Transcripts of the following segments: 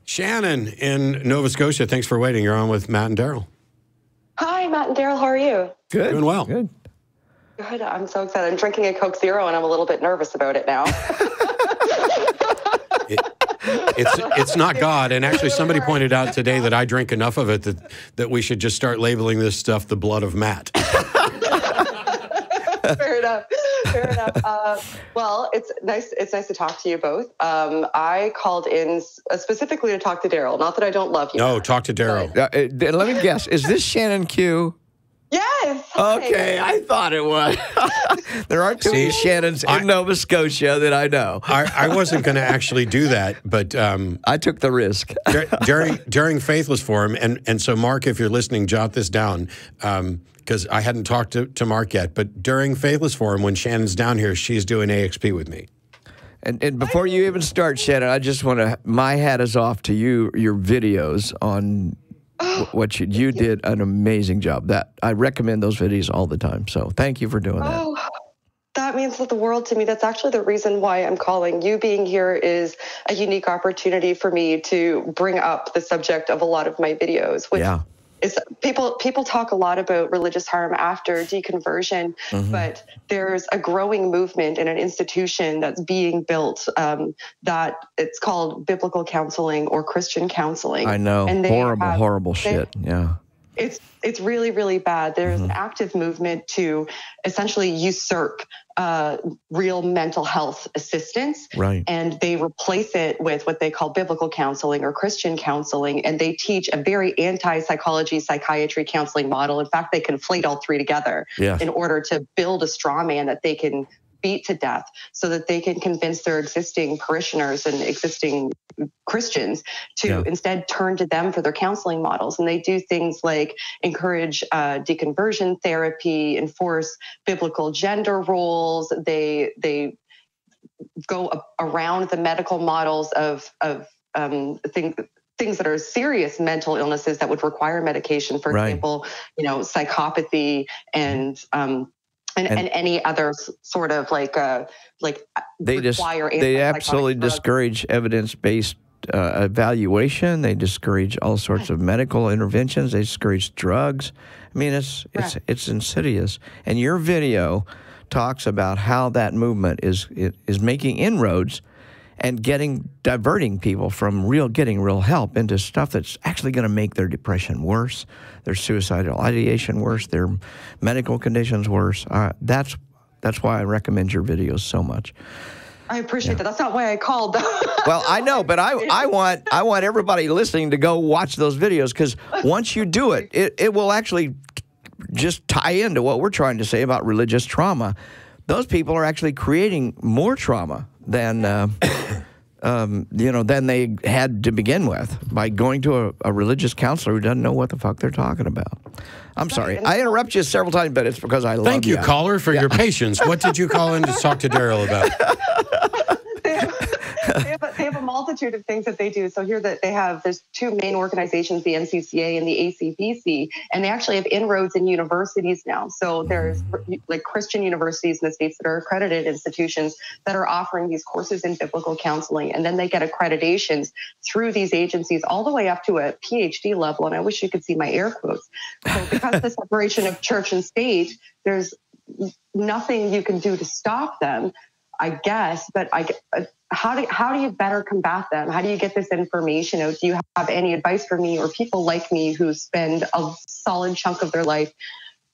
Shannon in Nova Scotia, thanks for waiting. You're on with Matt and Darrel. Hi, Matt and Darrel. How are you? Good. Doing well. Good. Good. I'm so excited. I'm drinking a Coke Zero, and I'm a little bit nervous about it now. It's not God. And actually, somebody pointed out today that I drink enough of it that we should just start labeling this stuff the blood of Matt. Fair enough. Fair enough. Well, it's nice to talk to you both. I called in specifically to talk to Darrel. Not that I don't love you. No, talk to Darrel. Let me guess. Is this Shannon Q? Yes. Okay, I thought it was. There aren't too many Shannons in Nova Scotia that I know. I wasn't going to actually do that, but I took the risk. during Faithless Forum, and so Mark, if you're listening, jot this down, because I hadn't talked to Mark yet, but during Faithless Forum, when Shannon's down here, she's doing AXP with me. And before you even start, Shannon, I just want to, my hat is off to you, your videos on what you did an amazing job. That I recommend those videos all the time. So thank you for doing that. Oh, that means the world to me. That's actually the reason why I'm calling. You being here is a unique opportunity for me to bring up the subject of a lot of my videos, which is people talk a lot about religious harm after deconversion, but there's a growing movement and an institution that's being built that it's called biblical counseling or Christian counseling. I know. And horrible shit. Yeah. It's really, really bad. There's an active movement to essentially usurp real mental health assistance. Right. And they replace it with what they call biblical counseling or Christian counseling. And they teach a very anti-psychology, psychiatry counseling model. In fact, they conflate all three together in order to build a straw man that they can beat to death so that they can convince their existing parishioners and existing Christians to instead turn to them for their counseling models. And they do things like encourage deconversion therapy, enforce biblical gender roles. They go around the medical models of things that are serious mental illnesses that would require medication. For example, psychopathy and any other sort of they absolutely discourage evidence-based evaluation. They discourage all sorts of medical interventions. They discourage drugs. I mean, it's insidious. And your video talks about how that movement is making inroads and diverting people from getting real help into stuff that's actually going to make their depression worse, their suicidal ideation worse, their medical conditions worse. That's why I recommend your videos so much. I appreciate that. That's not why I called. Well, I know, but I want everybody listening to go watch those videos, because once you do it, it will actually just tie into what we're trying to say about religious trauma. Those people are actually creating more trauma than than they had to begin with by going to a religious counselor who doesn't know what the fuck they're talking about. I'm sorry. I interrupt you several times, but it's because I love you. Thank you, caller, for your patience. What did you call in to talk to Darrel about? They have a multitude of things that they do. So here there's two main organizations, the NCCA and the ACBC, and they actually have inroads in universities now. So there's like Christian universities in the States that are accredited institutions that are offering these courses in biblical counseling. And then they get accreditations through these agencies all the way up to a PhD level. And I wish you could see my air quotes. So because of the separation of church and state, there's nothing you can do to stop them, I guess. But how do you better combat them? How do you get this information out? Do you have any advice for me or people like me who spend a solid chunk of their life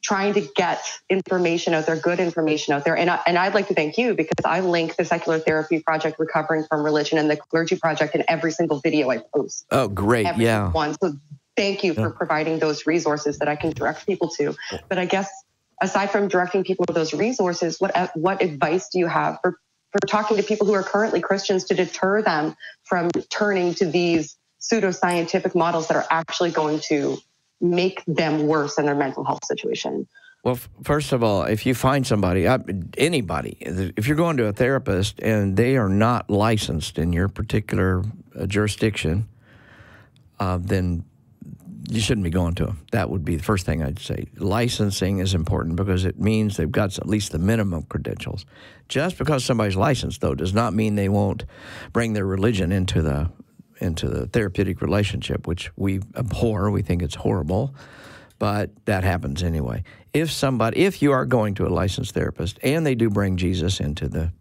trying to get information out there, good information out there? And I'd like to thank you, because I link the Secular Therapy Project, Recovering from Religion, and the Clergy Project in every single video I post. Oh, great. Every one. So thank you for providing those resources that I can direct people to. But I guess aside from directing people to those resources, what advice do you have for talking to people who are currently Christians to deter them from turning to these pseudoscientific models that are actually going to make them worse in their mental health situation? Well, first of all, if you find somebody, anybody, if you're going to a therapist and they are not licensed in your particular jurisdiction, then you shouldn't be going to them. That would be the first thing I'd say. Licensing is important because it means they've got at least the minimum credentials. Just because somebody's licensed, though, does not mean they won't bring their religion into the the therapeutic relationship, which we abhor. We think it's horrible, but that happens anyway. If you are going to a licensed therapist and they do bring Jesus into the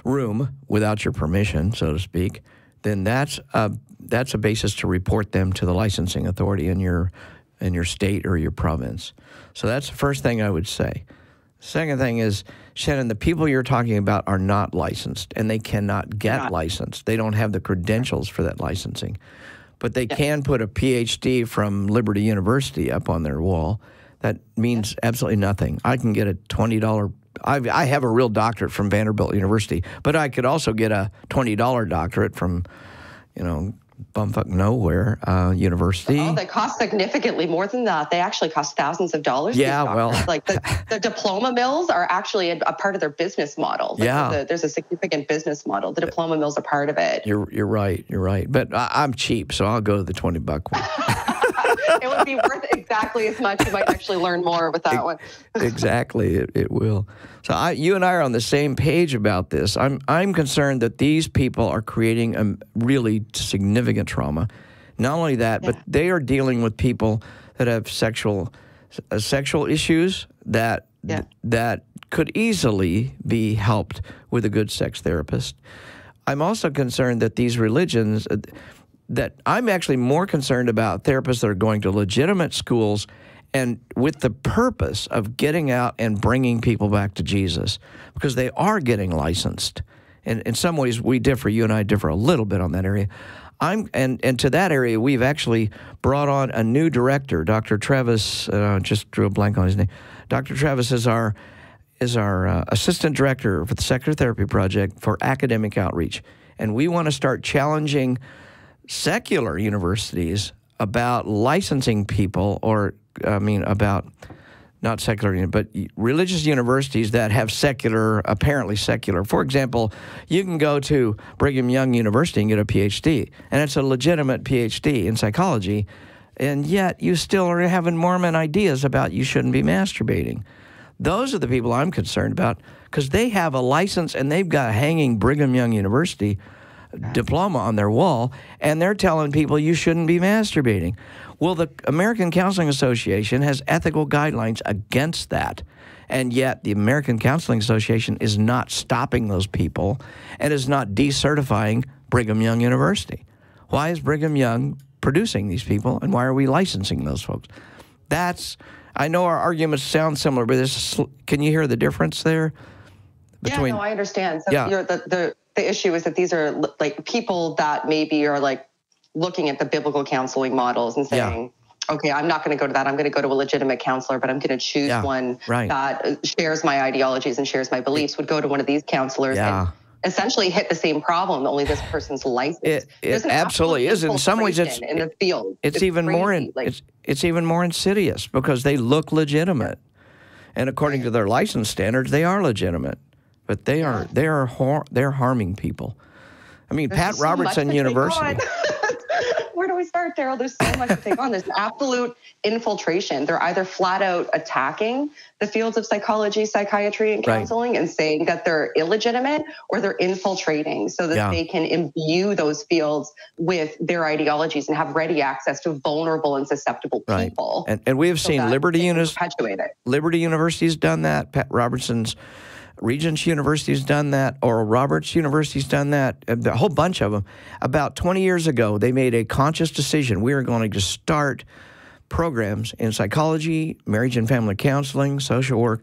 room without your permission, so to speak, then that's a basis to report them to the licensing authority in your state or your province. So that's the first thing I would say. Second thing is, Shannon, the people you're talking about are not licensed, and they cannot get licensed. They don't have the credentials for that licensing. But they can put a PhD from Liberty University up on their wall. That means absolutely nothing. I can get a $20. I have a real doctorate from Vanderbilt University, but I could also get a $20 doctorate from, bumfuck nowhere university. Oh, they cost significantly more than that. They actually cost thousands of dollars. Yeah, well, like the diploma mills are actually a part of their business model. Like there's a significant business model. The diploma mills are part of it. You're right. You're right. But I'm cheap, so I'll go to the $20 one. It would be worth exactly as much. You might actually learn more with that one. Exactly, it will. So you and I are on the same page about this. I'm concerned that these people are creating a really significant trauma. Not only that, but they are dealing with people that have sexual issues that could easily be helped with a good sex therapist. I'm also concerned that these religions. That I'm actually more concerned about therapists that are going to legitimate schools and with the purpose of getting out and bringing people back to Jesus, because they are getting licensed. And in some ways, we differ. You and I differ a little bit on that area. And to that area, we've actually brought on a new director, Dr. Travis. Just drew a blank on his name. Dr. Travis is our assistant director for the Secular Therapy Project for academic outreach, and we want to start challenging secular universities about licensing people, about not secular, but religious universities that have apparently secular. For example, you can go to Brigham Young University and get a PhD, and it's a legitimate PhD in psychology, and yet you still are having Mormon ideas about you shouldn't be masturbating. Those are the people I'm concerned about, because they have a license and they've got a hanging Brigham Young University diploma on their wall, and they're telling people you shouldn't be masturbating. Well, the American Counseling Association has ethical guidelines against that, and yet the American Counseling Association is not stopping those people and is not decertifying Brigham Young University. Why is Brigham Young producing these people, and why are we licensing those folks? I know our arguments sound similar, but can you hear the difference there? Yeah, no, I understand. So the issue is that these are like people that maybe are like looking at the biblical counseling models and saying, okay, I'm not going to go to that. I'm going to go to a legitimate counselor, but I'm going to choose one that shares my ideologies and shares my beliefs, would go to one of these counselors and essentially hit the same problem, only this person's licensed. It absolutely is. In some ways, it's in the field. It's even more insidious because they look legitimate. And according to their license standards, they are legitimate. But they're harming people. I mean, Pat Robertson University. Where do we start, Darrell? There's so much to take on. There's absolute infiltration. They're either flat out attacking the fields of psychology, psychiatry, and counseling and saying that they're illegitimate, or they're infiltrating so that they can imbue those fields with their ideologies and have ready access to vulnerable and susceptible people. And we have seen Liberty University's done that. Pat Robertson's Regents University has done that. Oral Roberts University's done that. A whole bunch of them. About 20 years ago, they made a conscious decision. We are going to start programs in psychology, marriage and family counseling, social work,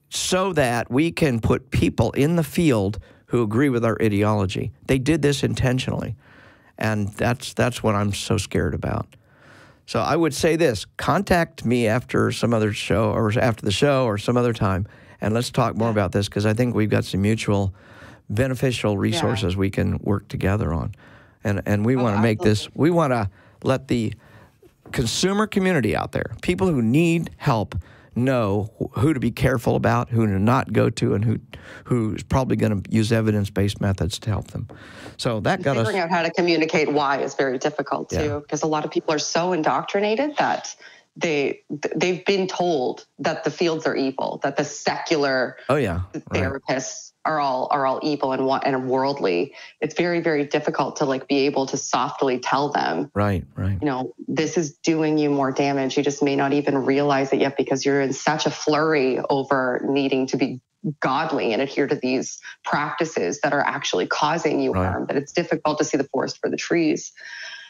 so that we can put people in the field who agree with our ideology. They did this intentionally, and that's what I'm so scared about. So I would say this: contact me after some other show, or after the show, or some other time, and let's talk more about this, because I think we've got some mutual beneficial resources we can work together on. And we want to make this, we want to let the consumer community out there, people who need help, know who to be careful about, who to not go to, and who's probably going to use evidence-based methods to help them. So that got us... Figuring out how to communicate why is very difficult, too, because a lot of people are so indoctrinated that they've been told that the fields are evil, that the secular therapists are all evil and worldly. It's very, very difficult to like be able to softly tell them, right, this is doing you more damage. You just may not even realize it yet because you're in such a flurry over needing to be godly and adhere to these practices that are actually causing you harm, that it's difficult to see the forest for the trees.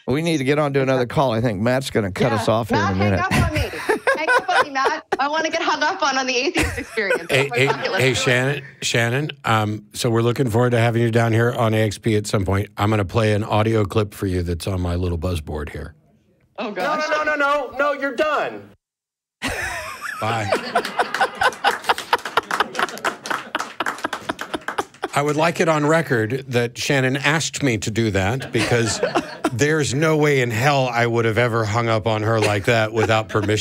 We need to get on to another call. I think Matt's going to cut us off here in a minute. Hang up on me. Hang up on me, Matt. I want to get hung up on the Atheist Experience. Hey, Shannon. So we're looking forward to having you down here on AXP at some point. I'm going to play an audio clip for you that's on my little buzzboard here. Oh, gosh. No, you're done. Bye. I would like it on record that Shannon asked me to do that because there's no way in hell I would have ever hung up on her like that without permission.